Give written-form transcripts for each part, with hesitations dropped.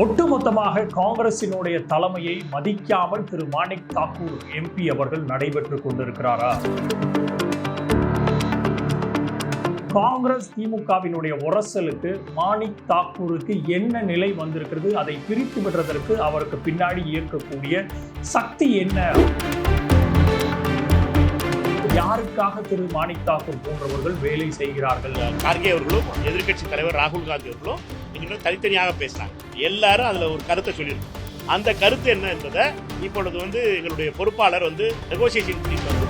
ஒட்டுமொத்தமாக காங்கிரசினுடைய தலைமையை மதிக்காமல் திரு மாணிக் தாக்கூர் எம்பி அவர்கள் நடைபெற்றுக் கொண்டிருக்கிறாரா? காங்கிரஸ் திமுகவினுடைய உரசலுக்கு மாணிக் தாக்கூருக்கு என்ன நிலை வந்திருக்கிறது? அதை பிரித்து விடுறதற்கு அவருக்கு பின்னாடி இயக்கக்கூடிய சக்தி என்ன? யாருக்காக திரு மாணிக் தாக்கூர் போன்றவர்கள் வேலை செய்கிறார்கள்? கார்கே அவர்களும் எதிர்கட்சி தலைவர் ராகுல் காந்தி அவர்களும் இன்னும் தனித்தனியாக பேசினாங்க. எல்லாரும் அதுல ஒரு கருத்தை சொல்லியிருக்கோம். அந்த கருத்து என்ன என்பதை இப்பொழுது எங்களுடைய பொறுப்பாளர் நெகோசியேஷன்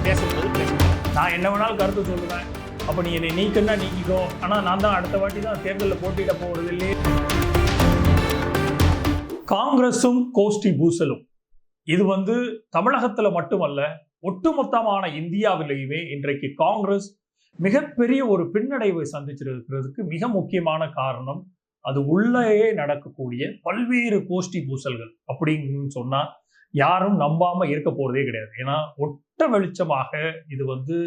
பேசும்போது பேசுறாங்க. நான் என்ன வேணாலும் கருத்து சொல்லுவேன், அப்ப நீ என்னை நீக்குன்னா நீக்கிக்கோ, ஆனா நான் தான் அடுத்த வாட்டி தான் தேர்தலில் போட்டியிட போறது இல்லையே. காங்கிரஸும் கோஷ்டி பூசலும் இது தமிழகத்துல மட்டுமல்ல, ஒட்டுமொத்தமான இந்தியாவிலேயுமே இன்றைக்கு காங்கிரஸ் மிகப்பெரிய ஒரு பின்னடைவை சந்திச்சிருக்கிறதுக்கு மிக முக்கியமான காரணம் அது உள்ளேயே நடக்கக்கூடிய பல்வேறு கோஷ்டி பூசல்கள். அப்படின்னு சொன்னா யாரும் நம்பாம இருக்க போறதே கிடையாது. ஏன்னா ஒட்ட வெளிச்சமாக இது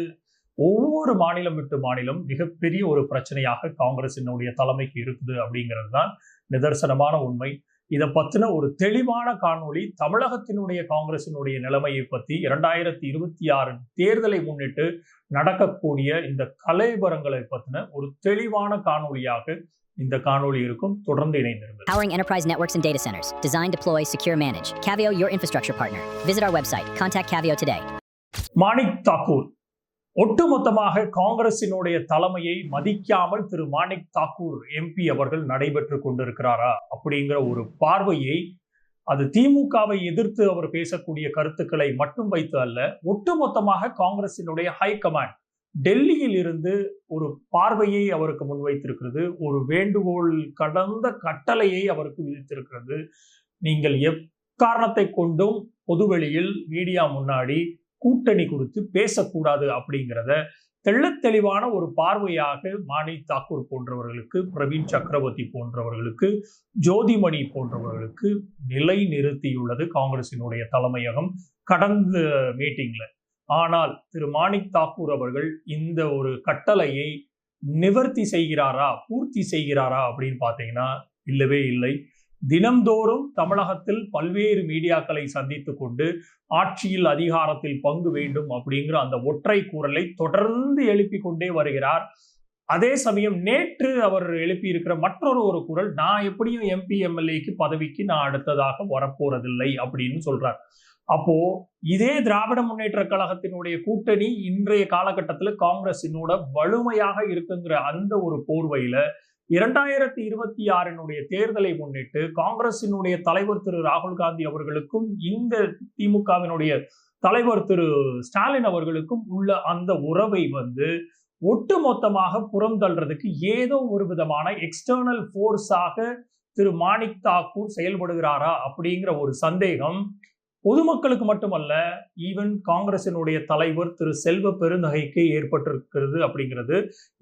ஒவ்வொரு மாநிலம் விட்டு மாநிலம் மிகப்பெரிய ஒரு பிரச்சனையாக காங்கிரசினுடைய தலைமைக்கு இருக்குது அப்படிங்கிறது தான் நிதர்சனமான உண்மை. இதை பத்தின ஒரு தெளிவான காணொளி தமிழகத்தினுடைய காங்கிரசினுடைய நிலைமையை பத்தி 2026 தேர்தலை முன்னிட்டு நடக்கக்கூடிய இந்த கலைபரங்களை பத்தின ஒரு தெளிவான காணொளியாக இந்த காணொளி இருக்கும். தொடர்ந்து இணைந்திருங்கள். Powering enterprise networks and data centers. Design, deploy, secure, manage. Cavio, your infrastructure partner. Visit our website. Contact Cavio today. Manik Thakur ஒட்டுமொத்தமாக காங்கிரசினுடைய தலைமையை மதிக்காமல் திரு மாணிக் தாக்கூர் எம்பி அவர்கள் நடைபெற்றுக் கொண்டிருக்கிறாரா அப்படிங்கிற ஒரு பார்வையை, அது திமுகவை எதிர்த்து அவர் பேசக்கூடிய கருத்துக்களை மட்டும் வைத்து அல்ல, ஒட்டுமொத்தமாக காங்கிரசினுடைய ஹைகமாண்ட் டெல்லியில் இருந்து ஒரு பார்வையை அவருக்கு முன்வைத்திருக்கிறது. ஒரு வேண்டுகோள் கடந்த கட்டளையை அவருக்கு விதித்திருக்கிறது. நீங்கள் எக்காரணத்தை கொண்டும் பொதுவெளியில் மீடியா முன்னாடி கூட்டணி குறித்து பேசக்கூடாது அப்படிங்கிறத தெள்ளத் தெளிவான ஒரு பார்வையாக மாணிக் தாக்கூர் போன்றவர்களுக்கு, பிரவீன் சக்கரவர்த்தி போன்றவர்களுக்கு, ஜோதிமணி போன்றவர்களுக்கு நிலை நிறுத்தியுள்ளது காங்கிரசினுடைய தலைமையகம் கடந்த மீட்டிங்ல. ஆனால் திரு மாணிக் தாக்கூர் அவர்கள் இந்த ஒரு கட்டளையை நிவர்த்தி செய்கிறாரா, பூர்த்தி செய்கிறாரா அப்படின்னு பார்த்தீங்கன்னா இல்லவே இல்லை. தினம்தோறும் தமிழகத்தில் பல்வேறு மீடியாக்களை சந்தித்து கொண்டு ஆட்சியில் அதிகாரத்தில் பங்கு வேண்டும் அப்படிங்கிற அந்த ஒற்றை குரலை தொடர்ந்து எழுப்பி கொண்டே வருகிறார். அதே சமயம் நேற்று அவர் எழுப்பி இருக்கிற மற்றொரு குரல், நான் எப்படியும் எம்பி எம்எல்ஏக்கு பதவிக்கு நான் அடுத்ததாக வரப்போறதில்லை அப்படின்னு சொல்றார். அப்போ இதே திராவிட முன்னேற்ற கழகத்தினுடைய கூட்டணி இன்றைய காலகட்டத்தில் காங்கிரசினோட வலிமையாக இருக்குங்கிற அந்த ஒரு போர்வையில 2026 தேர்தலை முன்னிட்டு காங்கிரசினுடைய தலைவர் திரு ராகுல் காந்தி அவர்களுக்கும் இந்த திமுகவினுடைய தலைவர் திரு ஸ்டாலின் அவர்களுக்கும் உள்ள அந்த உறவை ஒட்டுமொத்தமாக புறந்தள்ளுறதுக்கு ஏதோ ஒரு விதமான எக்ஸ்டர்னல் போர்ஸாக திரு மாணிக் தாக்கூர் செயல்படுகிறாரா அப்படிங்கிற ஒரு சந்தேகம் பொதுமக்களுக்கு மட்டுமல்ல, ஈவன் காங்கிரசினுடைய தலைவர் திரு செல்வ பெருந்தகைக்கு ஏற்பட்டிருக்கிறது. அப்படிங்கிறது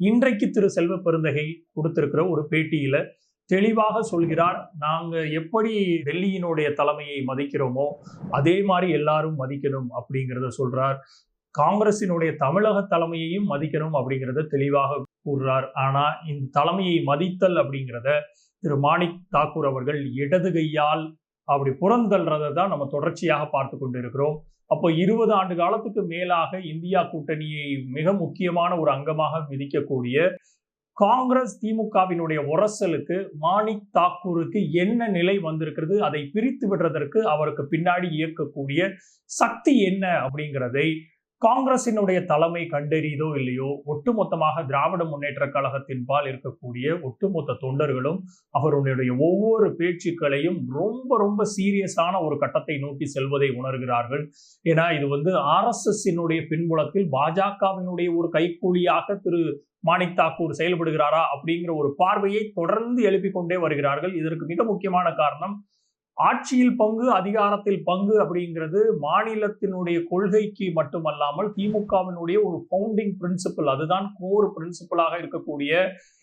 இன்றைக்கு திரு செல்வ பெருந்தகை கொடுத்திருக்கிற ஒரு பேட்டியில தெளிவாக சொல்கிறார். நாங்க எப்படி டெல்லியினுடைய தலைமையை மதிக்கிறோமோ அதே மாதிரி எல்லாரும் மதிக்கணும் அப்படிங்கிறத சொல்றார். காங்கிரசினுடைய தமிழக தலைமையையும் மதிக்கணும் அப்படிங்கிறத தெளிவாக கூறுறார். ஆனா இந்த தலைமையை மதித்தல் அப்படிங்கிறத திரு மாணிக் தாக்கூர் அவர்கள் இடது கையால் அப்படி புறந்தள்றதை தான் நம்ம தொடர்ச்சியாக பார்த்து கொண்டு இருக்கிறோம். அப்போ 20 ஆண்டு காலத்துக்கு மேலாக இந்தியா கூட்டணியை மிக முக்கியமான ஒரு அங்கமாக விதிக்கக்கூடிய காங்கிரஸ் திமுகவினுடைய உரசலுக்கு மாணிக் தாக்கூருக்கு என்ன நிலை வந்திருக்கிறது? அதை பிரித்து விடுறதற்கு அவருக்கு பின்னாடி இயக்கக்கூடிய சக்தி என்ன அப்படிங்கிறதை காங்கிரசினுடைய தலைமை கண்டறியதோ இல்லையோ, ஒட்டுமொத்தமாக திராவிட முன்னேற்ற கழகத்தின் பால் இருக்கக்கூடிய ஒட்டுமொத்த தொண்டர்களும் அவருடைய ஒவ்வொரு பேச்சுக்களையும் ரொம்ப ரொம்ப சீரியஸான ஒரு கட்டத்தை நோக்கி செல்வதை உணர்கிறார்கள். ஏன்னா இது RSS பின்புலத்தில் பாஜகவினுடைய ஒரு கைக்கூலியாக திரு மாணிக் தாக்கூர் செயல்படுகிறாரா அப்படிங்கிற ஒரு பார்வையை தொடர்ந்து எழுப்பிக் கொண்டே வருகிறார்கள். இதற்கு மிக முக்கியமான காரணம், ஆட்சியில் பங்கு, அதிகாரத்தில் பங்கு அப்படிங்கிறது மாநிலத்தினுடைய கொள்கைக்கு மட்டுமல்லாமல் திமுகவினுடைய ஒரு ஃபவுண்டிங் பிரின்சிபல், அதுதான் கோர் பிரின்சிபலாக இருக்கக்கூடிய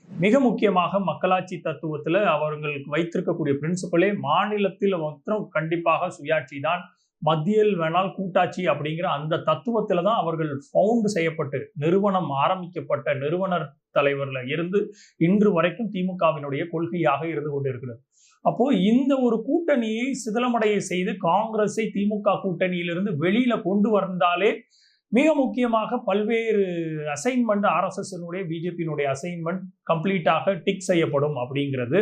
மிக முக்கியமாக மக்களாட்சி தத்துவத்துல அவர்களுக்கு வைத்திருக்கக்கூடிய பிரின்சிபலே மாநிலத்தில் மாத்திரம் கண்டிப்பாக சுயாட்சி தான், மத்தியில் வேணால் கூட்டாட்சி அப்படிங்கிற அந்த தத்துவத்துல தான் அவர்கள் ஃபவுண்ட் செய்யப்பட்டு நிறுவனம் ஆரம்பிக்கப்பட்ட நிறுவனர் தலைவர்ல இருந்து இன்று வரைக்கும் திமுகவினுடைய கொள்கையாக இருந்து கொண்டிருக்கிறது. அப்போ இந்த ஒரு கூட்டணியை சிதிலமடைய செய்து காங்கிரஸை திமுக கூட்டணியிலிருந்து வெளியில கொண்டு வந்தாலே மிக முக்கியமாக பல்வேறு அசைன்மெண்ட் ஆர்எஸ்எஸ்னுடைய பிஜேபியினுடைய அசைன்மெண்ட் கம்ப்ளீட்டாக டிக் செய்யப்படும் அப்படிங்கிறது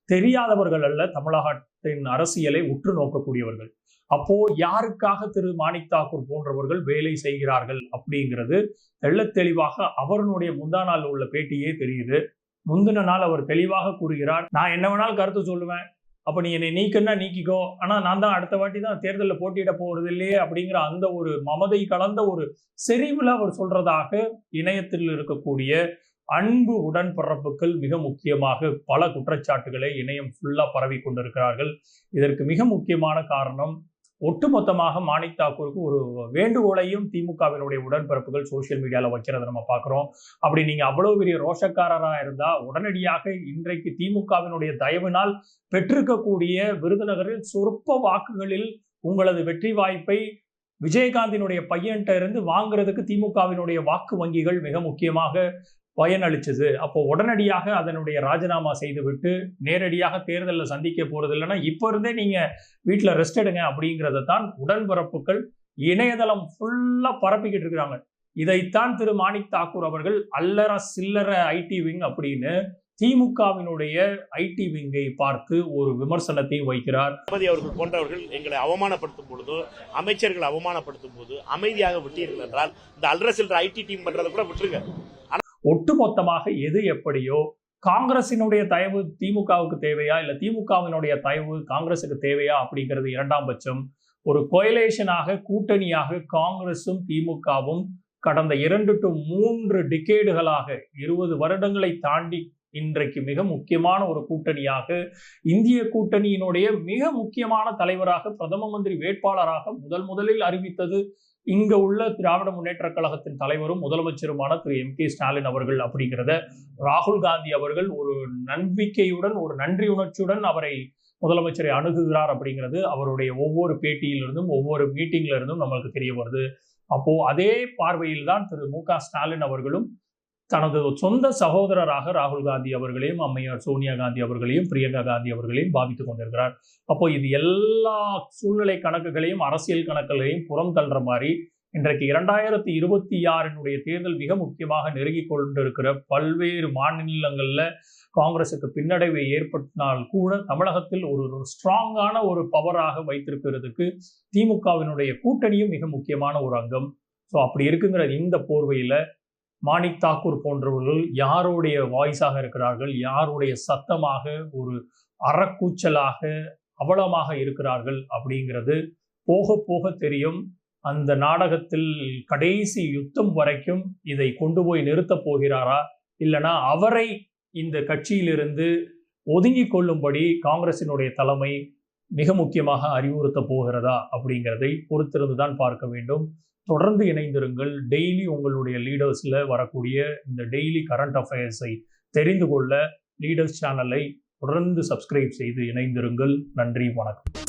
தெரியாதவர்கள் அல்ல தமிழகத்தின் அரசியலை உற்று நோக்கக்கூடியவர்கள். அப்போ யாருக்காக திரு மாணிக் தாக்கூர் போன்றவர்கள் வேலை செய்கிறார்கள் அப்படிங்கிறது தெள்ளத் தெளிவாக அவருடைய முந்தா நாள் உள்ள பேட்டியே தெரியுது. முந்தின நாள் அவர் தெளிவாக கூறுகிறார், நான் என்ன வேணாலும் கருத்து சொல்லுவேன், அப்ப நீ என்னை நீக்கன்னா நீக்கிக்கோ, ஆனா நான் தான் அடுத்த வாட்டி தான் தேர்தலில் போட்டியிட போறது இல்லையே அப்படிங்கிற அந்த ஒரு மமதை கலந்த ஒரு செறிவுல அவர் சொல்றதாக இணையத்தில் இருக்கக்கூடிய அன்பு உடன்பிறப்புகள் மிக முக்கியமாக பல குற்றச்சாட்டுகளை இணையம் ஃபுல்லா பரவி கொண்டிருக்கிறார்கள். இதற்கு மிக முக்கியமான காரணம் ஒட்டுமொத்தமாக மாணிக் தாக்கூருக்கு ஒரு வேண்டுகோளையும் திமுகவினுடைய உடன்பிறப்புகள் சோசியல் மீடியால வைக்கிறத நம்ம பார்க்கிறோம். அப்படி நீங்க அவ்வளவு பெரிய ரோஷக்காரராக இருந்தா உடனடியாக இன்றைக்கு திமுகவினுடைய தயவினால் பெற்றிருக்கக்கூடிய விருதுநகரில் சொற்ப வாக்குகளில் உங்களது வெற்றி வாய்ப்பை விஜயகாந்தினுடைய பையன்கிட்ட இருந்து வாங்குறதுக்கு திமுகவினுடைய வாக்கு வங்கிகள் மிக முக்கியமாக பயனளிச்சது. அப்போ உடனடியாக அதனுடைய ராஜினாமா செய்துவிட்டு நேரடியாக தேர்தலில் சந்திக்க போறது இல்லைன்னா இப்ப இருந்தே நீங்க வீட்டுல ரெஸ்ட் எடுங்க அப்படிங்கிறத தான் உடன்பிறப்புகள் இணையதளம் ஃபுல்லா பரப்பிக்கிட்டு இருக்கிறாங்க. இதைத்தான் திரு மாணிக் தாக்கூர் அவர்கள் அல்லற சில்லற ஐடி விங் அப்படின்னு திமுகவினுடைய ஐடி விங்கை பார்த்து ஒரு விமர்சனத்தையும் வைக்கிறார். அவர்கள் போன்றவர்கள் எங்களை அவமானப்படுத்தும் பொழுதோ அமைச்சர்கள் அவமானப்படுத்தும் போது அமைதியாக விட்டீர்கள் என்றால் இந்த அல்லற சில்லற ஐடி டீம் பண்றதை கூட விட்டுருங்க. ஒட்டுமொத்தமாக எது எப்படியோ காங்கிரசினுடைய தயவு திமுகவுக்கு தேவையா இல்ல திமுகவினுடைய தயவு காங்கிரசுக்கு தேவையா அப்படிங்கிறது இரண்டாம் பட்சம். ஒரு கோயலேஷனாக கூட்டணியாக காங்கிரசும் திமுகவும் கடந்த 2 to 3 டிகேடுகளாக 20 வருடங்களை தாண்டி இன்றைக்கு மிக முக்கியமான ஒரு கூட்டணியாக இந்திய கூட்டணியினுடைய மிக முக்கியமான தலைவராக பிரதம மந்திரி வேட்பாளராக முதலில் அறிவித்தது இங்க உள்ள திராவிட முன்னேற்ற கழகத்தின் தலைவரும் முதலமைச்சருமான திரு MK ஸ்டாலின் அவர்கள் அப்படிங்கிறத ராகுல் காந்தி அவர்கள் ஒரு நம்பிக்கையுடன் ஒரு நன்றி உணர்ச்சியுடன் அவரை முதலமைச்சரை அணுகுகிறார் அப்படிங்கிறது அவருடைய ஒவ்வொரு பேட்டியிலிருந்தும் ஒவ்வொரு மீட்டிங்ல இருந்தும் நம்மளுக்கு தெரிய வருது. அப்போ அதே பார்வையில் தான் திரு MK ஸ்டாலின் அவர்களும் தனது சொந்த சகோதரராக ராகுல் காந்தி அவர்களையும் அம்மையார் சோனியா காந்தி அவர்களையும் பிரியங்கா காந்தி அவர்களையும் பாவித்துக் கொண்டிருக்கிறார். அப்போ இது எல்லா சூழ்நிலை கணக்குகளையும் அரசியல் கணக்குகளையும் புறம் தள்ளுற மாதிரி இன்றைக்கு 2026 தேர்தல் மிக முக்கியமாக நெருங்கி கொண்டிருக்கிற பல்வேறு மாநிலங்கள்ல காங்கிரசுக்கு பின்னடைவை ஏற்பட்டால் கூட தமிழகத்தில் ஒரு ஸ்ட்ராங்கான ஒரு பவராக வைத்திருக்கிறதுக்கு திமுகவினுடைய கூட்டணியும் மிக முக்கியமான ஒரு அங்கம். ஸோ அப்படி இருக்குங்கிற இந்த போர்வையில மாணிக் தாக்கூர் போன்றவர்கள் யாருடைய வாய்ஸாக இருக்கிறார்கள், யாருடைய சத்தமாக ஒரு அறக்கூச்சலாக அவலமாக இருக்கிறார்கள் அப்படிங்கிறது போக போக தெரியும். அந்த நாடகத்தில் கடைசி யுத்தம் வரைக்கும் இதை கொண்டு போய் நிறுத்தப் போகிறாரா இல்லைனா அவரை இந்த கட்சியிலிருந்து ஒதுங்கி கொள்ளும்படி காங்கிரசினுடைய தலைமை மிக முக்கியமாக அறிவுறுத்த போகிறதா அப்படிங்கிறதை பொறுத்திருந்து தான் பார்க்க வேண்டும். தொடர்ந்து இணைந்திருங்கள். டெய்லி உங்களுடைய லீடர்ஸ்ல வரக்கூடிய இந்த டெய்லி கரண்ட் அஃபேர்ஸை தெரிந்து கொள்ள லீடர்ஸ் சேனலை தொடர்ந்து சப்ஸ்கிரைப் செய்து இணைந்திருங்கள். நன்றி, வணக்கம்.